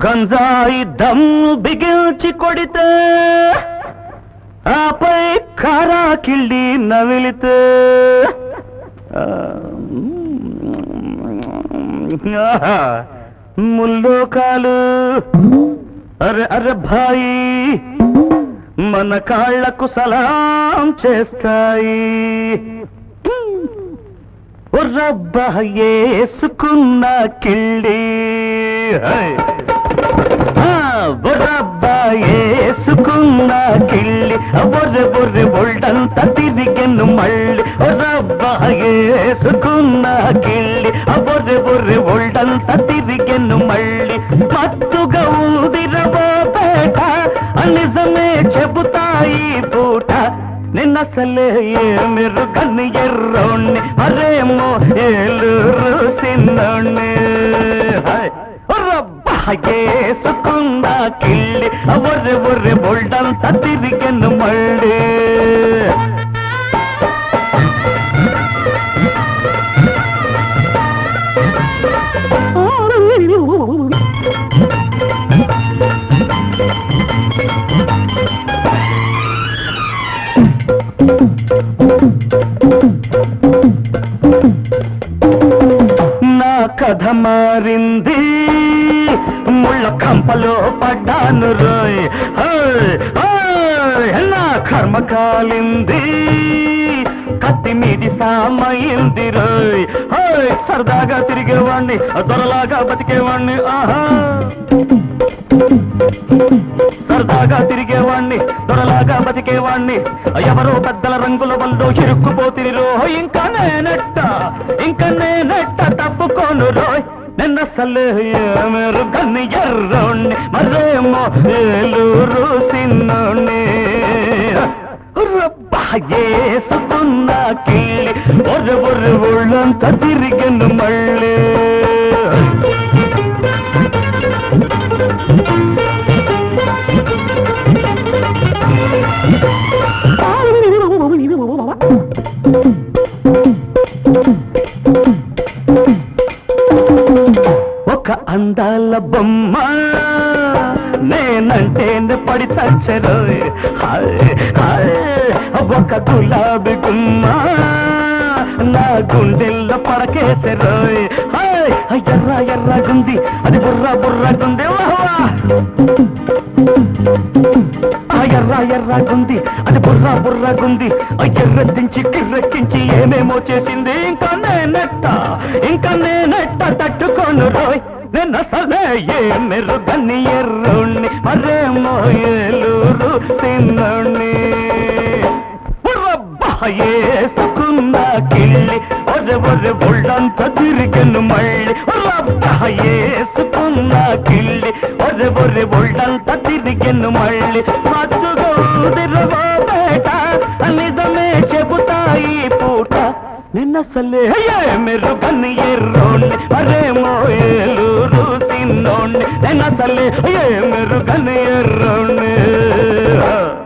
గంజాయి దమ్ బిగించి కొడితే ఆపై కారా కిళ్ళి నవిలితే ముల్లోకాలు అరే అరే భాయి మన కాళ్లకు సలాం చేస్తాయి. రబ్బా ఏసుకున్న కిళ్ళి రబ్బా ఏసుకున్న కిళ్ళి బొర్రె బొర్రె బొల్డంత తిరిగెను మళ్ళీ. రబ్బా ఏసుకున్న కిళ్ళి బొర్రె బొర్రె బొల్డంత తిరిగెను మళ్ళీ. మత్తుగా ఊదిరవో పేట నిజమే చెబుతాయి పూట. నిన్నసలే ఏమిరు గన్ని ఎర్రోణ్ణి మరేమో ఏలూరు సిన్నోణ్ణి. రబ్బా ఏసుకున్న కిళ్ళి బొర్రె బొర్రె బొల్డంత తిరిగెను మళ్ళీ. నా కథ మారింది, ముళ్ళ కంపలో పడ్డాను రోయ్. నా కర్మ కాలింది, కత్తి మీది సామైంది రోయ్. సరదాగా తిరిగేవాణ్ణి, దొరలాగా బతికేవాణ్ణి. సరదాగా తిరిగేవాణ్ణి, దొరలాగా బతికేవాణ్ణి. ఎవరో పెద్దల రంగుల వల్ల ఇరుక్కుపోతిని రో. ఇంకా నేనెట్ట తప్పుకోను రోయ్. నిన్నసలే ఏమెరు గన్ని ఎర్రోణ్ణి మరేమో ఏలూరు సిన్నోణ్ణి. రబ్బా ఏసుకున్న కిళ్ళి బొర్రె బొర్రె ఒళ్ళంతా తిరిగెను మళ్ళీ. ఒక అందాల బొమ్మ నేనంటే పడి చచ్చరు. ఒక గులాబీ గుమ్మ నా గుండెల్లో పడకేసరు. ఎర్ర ఎర్రగుంది అది బుర్ర బుర్రగుంది. ఎర్ర ఎర్రగుంది అది బుర్ర బుర్రగుంది. ఎర్రెత్తించి కిర్రెక్కించి ఏమేమో చేసింది. ఇంకా నేనెట్ట తట్టుకోను రోయ్. నిన్నసలే ఏమెరు గన్ని ఎర్రోణ్ణి మరేమో ఏలూరు సిన్నోణ్ణి. రబ్బా ఏసుకున్న కిళ్ళి బొర్రె బొర్రె బొల్డంత తిరిగెను మళ్ళీ. రబ్బా ఏసుకున్న కిళ్ళి బొర్రె బొర్రె బొల్డంత తిరిగెను మళ్ళీ. మత్తుగా ఊదిరవో పేట నిజమే చెబుతాయి పూట. నిన్నసలే ఏమెరు గన్ని ఎర్రోణ్ణి మరేమో ఏలూరు సిన్నోణ్ణి. నిన్నసలే ఏమెరు గన్ని ఎర్రోణ్ణి.